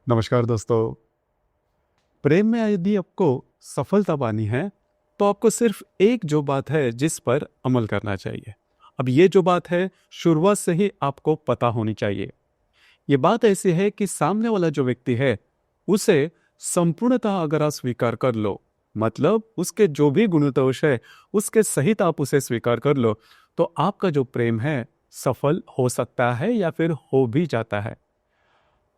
नमस्कार दोस्तों। प्रेम में यदि आपको सफलता पानी है तो आपको सिर्फ एक जो बात है जिस पर अमल करना चाहिए। अब ये जो बात है शुरुआत से ही आपको पता होनी चाहिए। ये बात ऐसी है कि सामने वाला जो व्यक्ति है उसे संपूर्णतः अगर आप स्वीकार कर लो, मतलब उसके जो भी गुण दोष है उसके सहित आप उसे स्वीकार कर लो, तो आपका जो प्रेम है सफल हो सकता है या फिर हो भी जाता है।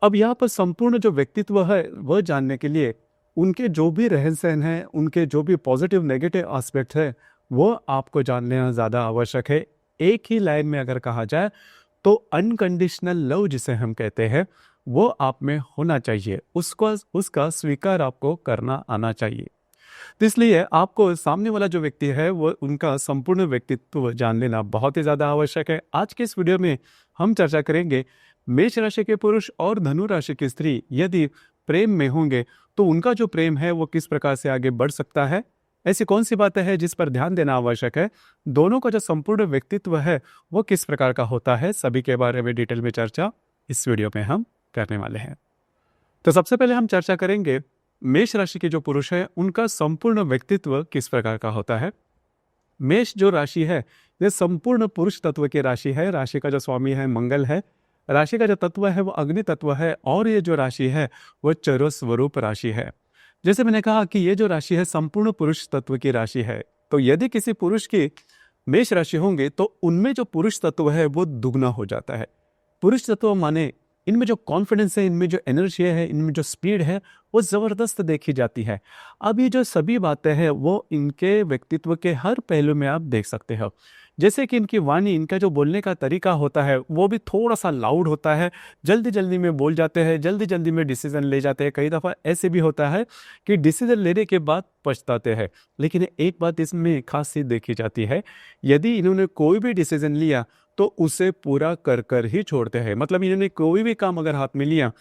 अब यहाँ पर संपूर्ण जो व्यक्तित्व है वह जानने के लिए उनके जो भी रहन सहन है, उनके जो भी पॉजिटिव नेगेटिव एस्पेक्ट है, वो आपको जान लेना ज़्यादा आवश्यक है। एक ही लाइन में अगर कहा जाए तो अनकंडीशनल लव जिसे हम कहते हैं वो आप में होना चाहिए, उसको उसका स्वीकार आपको करना आना चाहिए। तो इसलिए आपको सामने वाला जो व्यक्ति है वो उनका संपूर्ण व्यक्तित्व जान लेना बहुत ही ज़्यादा आवश्यक है। आज के इस वीडियो में हम चर्चा करेंगे मेष राशि के पुरुष और धनु राशि की स्त्री यदि प्रेम में होंगे तो उनका जो प्रेम है वो किस प्रकार से आगे बढ़ सकता है। ऐसी कौन सी बातें हैं जिस पर ध्यान देना आवश्यक है, दोनों का जो संपूर्ण व्यक्तित्व है वो किस प्रकार का होता है, सभी के बारे में डिटेल में चर्चा इस वीडियो में हम करने वाले हैं। तो सबसे पहले हम चर्चा करेंगे मेष राशि के जो पुरुष है उनका संपूर्ण व्यक्तित्व किस प्रकार का होता है। मेष जो राशि है ये संपूर्ण पुरुष तत्व की राशि है। राशि का जो स्वामी है मंगल है, राशि का जो तत्व है वो अग्नि तत्व है, और ये जो राशि है वो चर स्वरूप राशि है। जैसे मैंने कहा कि ये जो राशि है संपूर्ण पुरुष तत्व की राशि है, तो यदि किसी पुरुष की मेष राशि होंगे तो उनमें जो पुरुष तत्व है वो दुगना हो जाता है। पुरुष तत्व माने इनमें जो कॉन्फिडेंस है, इनमें जो एनर्जी है, इनमें जो स्पीड है वो ज़बरदस्त देखी जाती है। अब ये जो सभी बातें हैं वो इनके व्यक्तित्व के हर पहलू में आप देख सकते हो। जैसे कि इनकी वाणी, इनका जो बोलने का तरीका होता है वो भी थोड़ा सा लाउड होता है, जल्दी जल्दी में बोल जाते हैं, जल्दी जल्दी में डिसीजन ले जाते हैं। कई दफ़ा ऐसे भी होता है कि डिसीजन लेने के बाद पछताते हैं। लेकिन एक बात इसमें खास चीज़ देखी जाती है, यदि इन्होंने कोई भी डिसीजन लिया तो उसे पूरा कर कर ही छोड़ते हैं। मतलब इन्होंने कोई भी काम अगर हाथ में लिया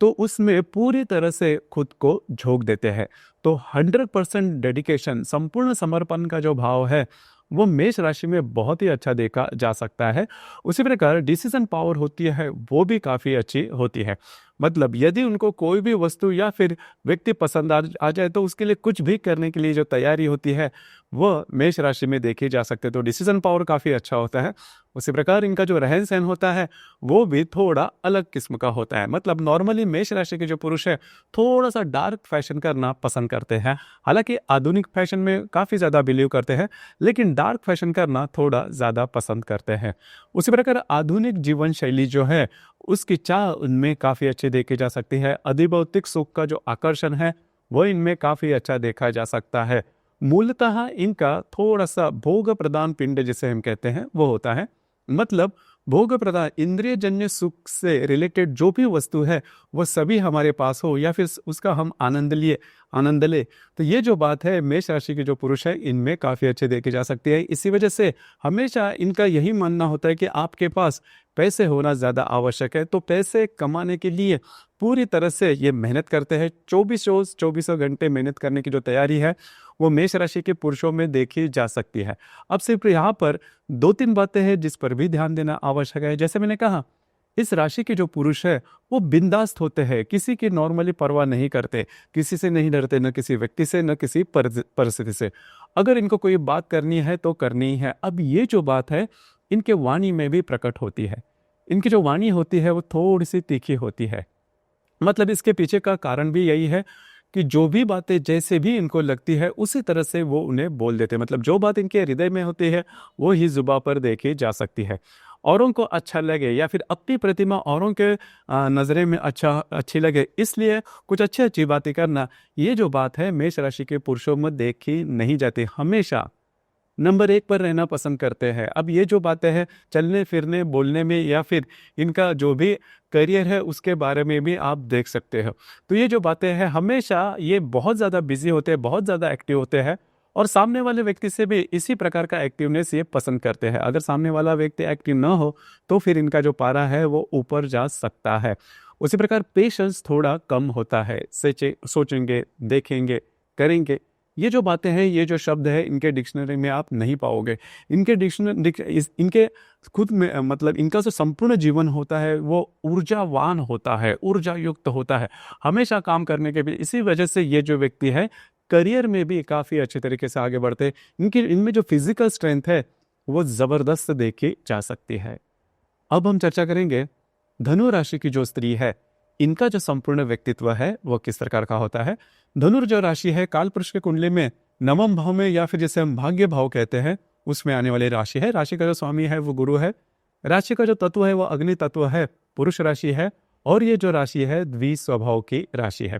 तो उसमें पूरी तरह से खुद को झोंक देते हैं। तो 100% डेडिकेशन, संपूर्ण समर्पण का जो भाव है वो मेष राशि में बहुत ही अच्छा देखा जा सकता है। उसी प्रकार डिसीजन पावर होती है वो भी काफ़ी अच्छी होती है। मतलब यदि उनको कोई भी वस्तु या फिर व्यक्ति पसंद आ जाए तो उसके लिए कुछ भी करने के लिए जो तैयारी होती है वह मेष राशि में देखी जा सकते हैं। तो डिसीजन पावर काफ़ी अच्छा होता है। उसी प्रकार इनका जो रहन सहन होता है वो भी थोड़ा अलग किस्म का होता है। मतलब नॉर्मली मेष राशि के जो पुरुष है थोड़ा सा डार्क फैशन करना पसंद करते हैं। हालांकि आधुनिक फैशन में काफ़ी ज़्यादा बिलीव करते हैं, लेकिन डार्क फैशन करना थोड़ा ज़्यादा पसंद करते हैं। उसी प्रकार आधुनिक जीवन शैली जो है उसकी चाह उनमें काफ़ी अच्छी देखी जा सकती है। अधिभौतिक सुख का जो आकर्षण है वो इनमें काफ़ी अच्छा देखा जा सकता है। मूलतः इनका थोड़ा सा भोग प्रदान पिंड जिसे हम कहते हैं वो होता है। मतलब भोग प्रदान इंद्रिय जन्य सुख से रिलेटेड जो भी वस्तु है वो सभी हमारे पास हो या फिर उसका हम आनंद ले। तो ये जो बात है मेष राशि के जो पुरुष है इनमें काफ़ी अच्छे देखी जा सकती है। इसी वजह से हमेशा इनका यही मानना होता है कि आपके पास पैसे होना ज़्यादा आवश्यक है। तो पैसे कमाने के लिए पूरी तरह से ये मेहनत करते हैं। 24 घंटे मेहनत करने की जो तैयारी है वो मेष राशि के पुरुषों में देखी जा सकती है। अब सिर्फ यहाँ पर 2-3 बातें हैं जिस पर भी ध्यान देना आवश्यक है। जैसे मैंने कहा, इस राशि के जो पुरुष है वो बिंदास्त होते हैं, किसी की नॉर्मली परवाह नहीं करते, किसी से नहीं डरते, न किसी व्यक्ति से न किसी परिस्थिति से। अगर इनको कोई बात करनी है तो करनी ही है। अब ये जो बात है इनके वाणी में भी प्रकट होती है। इनकी जो वाणी होती है वो थोड़ी सी तीखी होती है। मतलब इसके पीछे का कारण भी यही है कि जो भी बातें जैसे भी इनको लगती है उसी तरह से वो उन्हें बोल देते हैं। मतलब जो बात इनके हृदय में होती है वो ही जुबान पर देखी जा सकती है। औरों को अच्छा लगे या फिर अपनी प्रतिमा औरों के नज़रे में अच्छी लगे, इसलिए कुछ अच्छी बातें करना, ये जो बात है मेष राशि के पुरुषों में देखी नहीं जाती। हमेशा नंबर 1 पर रहना पसंद करते हैं। अब ये जो बातें हैं चलने फिरने बोलने में या फिर इनका जो भी करियर है उसके बारे में भी आप देख सकते हो। तो ये जो बातें हैं हमेशा ये बहुत ज़्यादा बिजी होते हैं, बहुत ज़्यादा एक्टिव होते हैं, और सामने वाले व्यक्ति से भी इसी प्रकार का एक्टिवनेस ये पसंद करते हैं। अगर सामने वाला व्यक्ति एक्टिव ना हो तो फिर इनका जो पारा है वो ऊपर जा सकता है। उसी प्रकार पेशेंस थोड़ा कम होता है। सोचेंगे, देखेंगे, करेंगे, ये जो बातें हैं, ये जो शब्द है, इनके डिक्शनरी में आप नहीं पाओगे। इनके इनके खुद में मतलब इनका जो संपूर्ण जीवन होता है वो ऊर्जावान होता है, ऊर्जा युक्त होता है, हमेशा काम करने के भी। इसी वजह से ये जो व्यक्ति है करियर में भी काफ़ी अच्छे तरीके से आगे बढ़ते हैं। इनमें जो फिजिकल स्ट्रेंथ है वो ज़बरदस्त देखी जा सकती है। अब हम चर्चा करेंगे धनु राशि की जो स्त्री है, इनका जो संपूर्ण व्यक्तित्व है वो किस प्रकार का होता है। धनुर जो राशि है कालपुरुष के कुंडली में नवम भाव में, या फिर जैसे हम भाग्य भाव कहते हैं, उसमें आने वाली राशि है। राशि का जो स्वामी है वो गुरु है। राशि का जो तत्व है वो अग्नि तत्व है, पुरुष राशि है। और ये जो राशि है द्विस्वभाव की राशि है।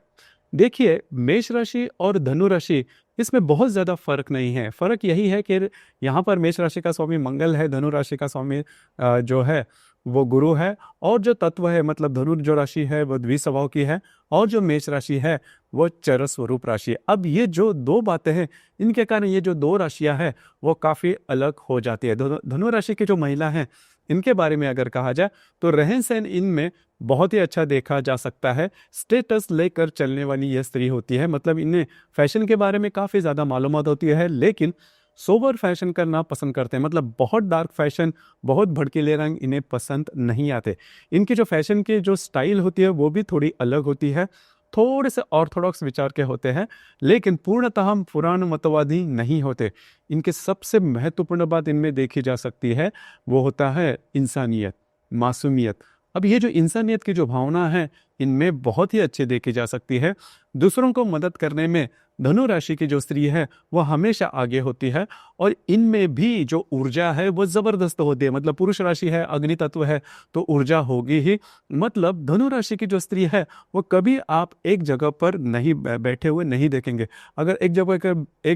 देखिए, मेष राशि और धनु राशि, इसमें बहुत ज़्यादा फर्क नहीं है। फर्क यही है कि यहाँ पर मेष राशि का स्वामी मंगल है, धनु राशि का स्वामी जो है वो गुरु है। और जो तत्व है, मतलब धनु जो राशि है वो द्विस्वभाव की है, और जो मेष राशि है वो चर स्वरूप राशि है। अब ये जो दो बातें हैं, इनके कारण ये जो दो राशियां हैं वो काफ़ी अलग हो जाती है। धनु राशि की जो महिला हैं, इनके बारे में अगर कहा जाए तो रहन सहन इनमें बहुत ही अच्छा देखा जा सकता है। स्टेटस लेकर चलने वाली यह स्त्री होती है, मतलब इन्हें फैशन के बारे में काफ़ी ज़्यादा मालूमात होती है, लेकिन सोबर फैशन करना पसंद करते हैं। मतलब बहुत डार्क फैशन, बहुत भड़कीले रंग इन्हें पसंद नहीं आते। इनकी जो फैशन की जो स्टाइल होती है वो भी थोड़ी अलग होती है, थोड़े से ऑर्थोडॉक्स विचार के होते हैं, लेकिन पूर्णतः हम पुराणमतवादी नहीं होते। इनके सबसे महत्वपूर्ण बात इनमें देखी जा सकती है वो होता है इंसानियत, मासूमियत। अब ये जो इंसानियत की जो भावना है इनमें बहुत ही अच्छी देखी जा सकती है। दूसरों को मदद करने में धनु राशि की जो स्त्री है वो हमेशा आगे होती है, और इनमें भी जो ऊर्जा है वो ज़बरदस्त होती है। मतलब पुरुष राशि है, अग्नि तत्व है, तो ऊर्जा होगी ही। मतलब धनु राशि की जो स्त्री है वो कभी आप एक जगह पर नहीं बैठे हुए नहीं देखेंगे। अगर एक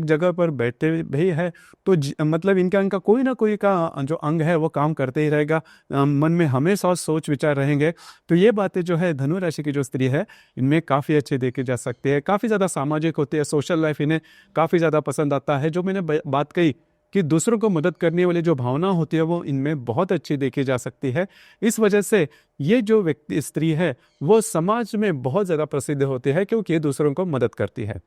जगह पर बैठे भी है तो मतलब इनका कोई ना कोई का जो अंग है वो काम करते ही रहेगा। मन में हमेशा सोच विचार रहेंगे। तो ये बातें जो है धनु राशि की जो स्त्री है इनमें काफ़ी अच्छे देखी जा सकती है। काफ़ी ज़्यादा सामाजिक होती है, सोशल लाइफ इन्हें काफ़ी ज़्यादा पसंद आता है। जो मैंने बात कही कि दूसरों को मदद करने वाली जो भावना होती है वो इनमें बहुत अच्छी देखी जा सकती है। इस वजह से ये जो व्यक्ति स्त्री है वो समाज में बहुत ज़्यादा प्रसिद्ध होती है, क्योंकि ये दूसरों को मदद करती है।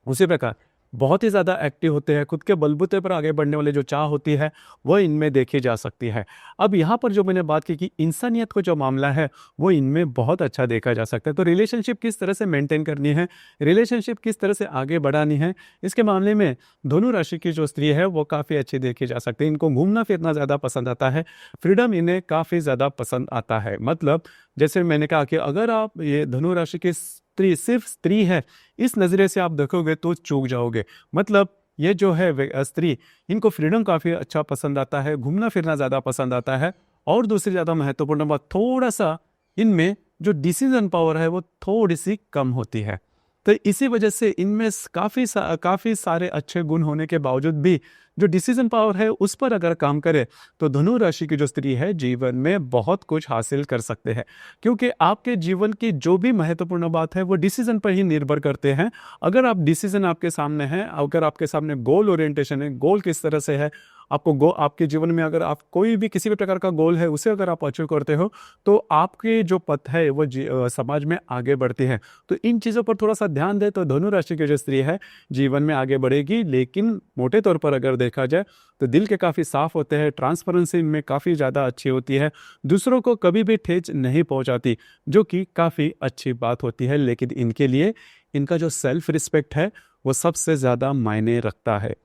उसी प्रकार बहुत ही ज़्यादा एक्टिव होते हैं, खुद के बलबूते पर आगे बढ़ने वाली जो चाह होती है वो इनमें देखी जा सकती है। अब यहाँ पर जो मैंने बात की कि इंसानियत को जो मामला है वो इनमें बहुत अच्छा देखा जा सकता है। तो रिलेशनशिप किस तरह से मेंटेन करनी है, रिलेशनशिप किस तरह से आगे बढ़ानी है, इसके मामले में धनु राशि की जो स्त्री है वो काफ़ी अच्छी देखी जा सकती है। इनको घूमना फिरना ज़्यादा पसंद आता है, फ्रीडम इन्हें काफ़ी ज़्यादा पसंद आता है। मतलब जैसे मैंने कहा कि अगर आप ये धनु राशि की स्त्री सिर्फ स्त्री है इस नज़रिए से आप देखोगे तो चूक जाओगे। मतलब ये जो है स्त्री, इनको फ्रीडम काफ़ी अच्छा पसंद आता है, घूमना फिरना ज़्यादा पसंद आता है, और दूसरी ज़्यादा महत्वपूर्ण बात, थोड़ा सा इनमें जो डिसीजन पावर है वो थोड़ी सी कम होती है। तो इसी वजह से इनमें काफ़ी सारे अच्छे गुण होने के बावजूद भी जो डिसीजन पावर है उस पर अगर काम करे तो धनु राशि की जो स्त्री है जीवन में बहुत कुछ हासिल कर सकते हैं, क्योंकि आपके जीवन की जो भी महत्वपूर्ण बात है वो डिसीजन पर ही निर्भर करते हैं। अगर आप डिसीजन आपके सामने है, अगर आपके सामने गोल ओरिएंटेशन है, गोल किस तरह से है, आपके जीवन में अगर आप कोई भी किसी भी प्रकार का गोल है उसे अगर आप अचीव करते हो तो आपके जो पथ है वो समाज में आगे बढ़ती है। तो इन चीज़ों पर थोड़ा सा ध्यान दें तो धनु राशि की जो स्त्री है जीवन में आगे बढ़ेगी। लेकिन मोटे तौर पर अगर देखा जाए तो दिल के काफ़ी साफ होते हैं, ट्रांसपेरेंसी में काफ़ी ज़्यादा अच्छी होती है, दूसरों को कभी भी ठेच नहीं पहुंचाती, जो कि काफ़ी अच्छी बात होती है। लेकिन इनके लिए इनका जो सेल्फ रिस्पेक्ट है वो सबसे ज़्यादा मायने रखता है।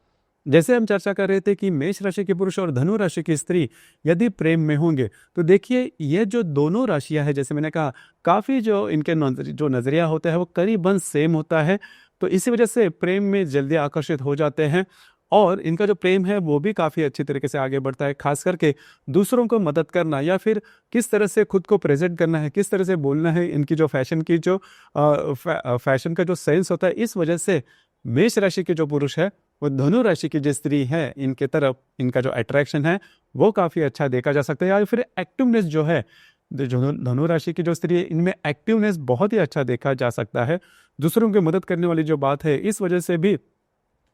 जैसे हम चर्चा कर रहे थे कि मेष राशि के पुरुष और धनु राशि की स्त्री यदि प्रेम में होंगे तो देखिए ये जो दोनों राशियां हैं, जैसे मैंने कहा काफ़ी जो इनके जो नज़रिया होता है वो करीबन सेम होता है। तो इसी वजह से प्रेम में जल्दी आकर्षित हो जाते हैं, और इनका जो प्रेम है वो भी काफ़ी अच्छी तरीके से आगे बढ़ता है। खास करके दूसरों को मदद करना या फिर किस तरह से खुद को प्रेजेंट करना है, किस तरह से बोलना है, इनकी जो फैशन की जो फैशन का जो सेंस होता है, इस वजह से मेष राशि के जो पुरुष है वो धनु राशि की जो स्त्री है इनके तरफ इनका जो अट्रैक्शन है वो काफ़ी अच्छा देखा जा सकता है। या फिर एक्टिवनेस जो है, जो धनु राशि की जो स्त्री है इनमें एक्टिवनेस बहुत ही अच्छा देखा जा सकता है। दूसरों की मदद करने वाली जो बात है, इस वजह से भी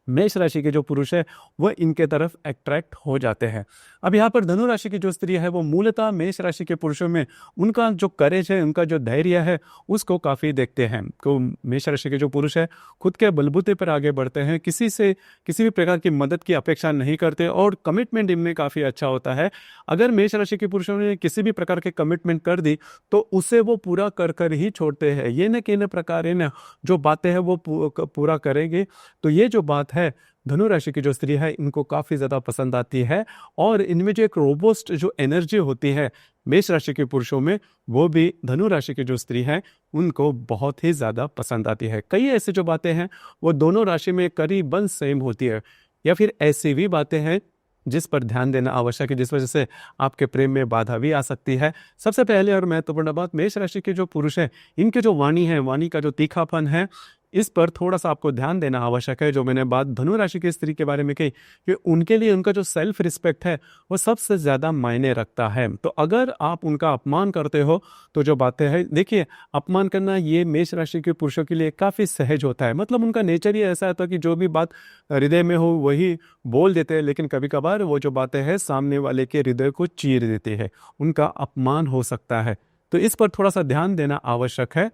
मेष राशि के जो पुरुष है वह इनके तरफ अट्रैक्ट हो जाते हैं। अब यहाँ पर धनु राशि की जो स्त्री है वो मूलतः मेष राशि के पुरुषों में उनका जो करेज है, उनका जो धैर्य है, उसको काफ़ी देखते हैं। तो मेष राशि के जो पुरुष है खुद के बलबूते पर आगे बढ़ते हैं, किसी से किसी भी प्रकार की मदद की अपेक्षा नहीं करते और कमिटमेंट इनमें काफ़ी अच्छा होता है। अगर मेष राशि के पुरुषों ने किसी भी प्रकार के कमिटमेंट कर दी तो उसे वो पूरा कर कर ही छोड़ते हैं। ये न कि न प्रकार न जो बातें हैं वो पूरा करेंगे। तो ये जो बात है धनु राशि की जो स्त्री है इनको काफ़ी ज़्यादा पसंद आती है और इनमें जो एक रोबोस्ट जो एनर्जी होती है मेष राशि के पुरुषों में, वो भी धनु राशि की जो स्त्री है उनको बहुत ही ज़्यादा पसंद आती है। कई ऐसी जो बातें हैं वो दोनों राशि में करीबन सेम होती है, या फिर ऐसी भी बातें हैं जिस पर ध्यान देना आवश्यक है, जिस वजह से आपके प्रेम में बाधा भी आ सकती है। सबसे पहले और महत्वपूर्ण बात, मेष राशि के जो पुरुष हैं इनके जो वाणी है, वाणी का जो तीखापन है, इस पर थोड़ा सा आपको ध्यान देना आवश्यक है। जो मैंने बात धनु राशि की स्त्री के बारे में कही कि उनके लिए उनका जो सेल्फ रिस्पेक्ट है वो सबसे ज़्यादा मायने रखता है। तो अगर आप उनका अपमान करते हो तो जो बातें हैं, देखिए अपमान करना ये मेष राशि के पुरुषों के लिए काफ़ी सहज होता है। मतलब उनका नेचर ही ऐसा होता है कि जो भी बात हृदय में हो वही बोल देते हैं, लेकिन कभी कभार वो जो बातें हैं सामने वाले के हृदय को चीर देती है, उनका अपमान हो सकता है। तो इस पर थोड़ा सा ध्यान देना आवश्यक है।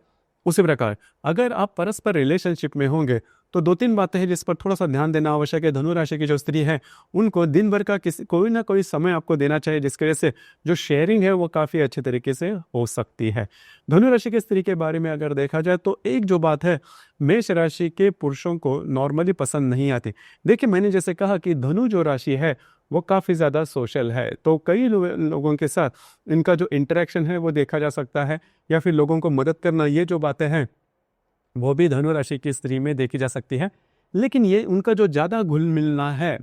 उसी प्रकार अगर आप परस्पर रिलेशनशिप में होंगे तो दो तीन बातें हैं जिस पर थोड़ा सा ध्यान देना आवश्यक है। धनु राशि की जो स्त्री है उनको दिन भर का कोई ना कोई समय आपको देना चाहिए, जिसकी वजह से जो शेयरिंग है वो काफ़ी अच्छे तरीके से हो सकती है। धनु राशि की स्त्री के बारे में अगर देखा जाए तो एक जो बात है मेष राशि के पुरुषों को नॉर्मली पसंद नहीं आती। देखिए मैंने जैसे कहा कि धनु जो राशि है वो काफ़ी ज़्यादा सोशल है, तो कई लोगों के साथ इनका जो इंटरेक्शन है वो देखा जा सकता है, या फिर लोगों को मदद करना, ये जो बातें हैं वो भी धनु राशि की स्त्री में देखी जा सकती है। लेकिन ये उनका जो ज़्यादा घुल मिलना है,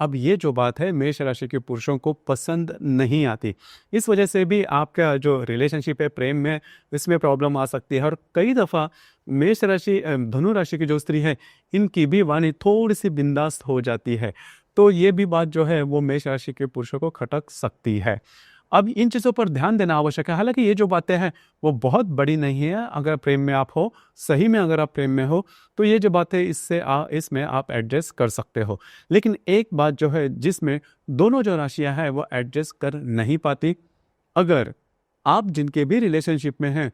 अब ये जो बात है मेष राशि के पुरुषों को पसंद नहीं आती। इस वजह से भी आपका जो रिलेशनशिप है प्रेम में, इसमें प्रॉब्लम आ सकती है। और कई दफ़ा मेष राशि धनु राशि की जो स्त्री है इनकी भी वाणी थोड़ी सी बिंदास हो जाती है, तो ये भी बात जो है वो मेष राशि के पुरुषों को खटक सकती है। अब इन चीज़ों पर ध्यान देना आवश्यक है। हालांकि ये जो बातें हैं वो बहुत बड़ी नहीं है। अगर प्रेम में आप हो, सही में अगर आप प्रेम में हो, तो ये जो बातें इसमें आप एडजस्ट कर सकते हो। लेकिन एक बात जो है जिसमें दोनों जो राशियां हैं वो एडजस्ट कर नहीं पाती, अगर आप जिनके भी रिलेशनशिप में हैं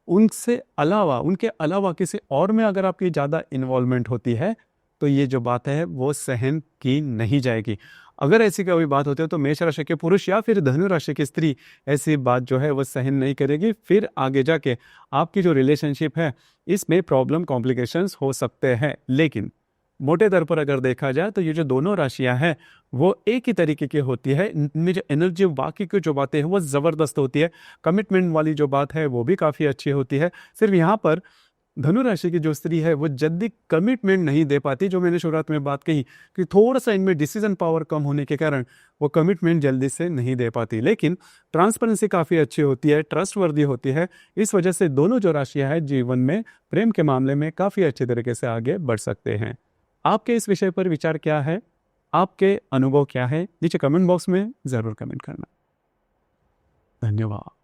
उनके अलावा किसी और में अगर आपकी ज़्यादा इन्वॉल्वमेंट होती है तो ये जो बात है वो सहन की नहीं जाएगी। अगर ऐसी कोई बात होती है तो मेष राशि के पुरुष या फिर धनु राशि की स्त्री ऐसी बात जो है वो सहन नहीं करेगी। फिर आगे जाके आपकी जो रिलेशनशिप है इसमें प्रॉब्लम कॉम्प्लिकेशंस हो सकते हैं। लेकिन मोटे तौर पर अगर देखा जाए तो ये जो दोनों राशियां हैं वो एक ही तरीके की होती है। इनमें जो एनर्जी बाकी की जो बातें हैं वो ज़बरदस्त होती है। कमिटमेंट वाली जो बात है वो भी काफ़ी अच्छी होती है। सिर्फ यहाँ पर धनु राशि की जो स्त्री है वो जल्दी कमिटमेंट नहीं दे पाती। जो मैंने शुरुआत में बात कही कि थोड़ा सा इनमें डिसीजन पावर कम होने के कारण वो कमिटमेंट जल्दी से नहीं दे पाती, लेकिन ट्रांसपेरेंसी काफ़ी अच्छी होती है, ट्रस्टवर्दी होती है। इस वजह से दोनों जो राशियां हैं जीवन में प्रेम के मामले में काफ़ी अच्छे तरीके से आगे बढ़ सकते हैं। आपके इस विषय पर विचार क्या है, आपके अनुभव क्या है, नीचे कमेंट बॉक्स में ज़रूर कमेंट करना। धन्यवाद।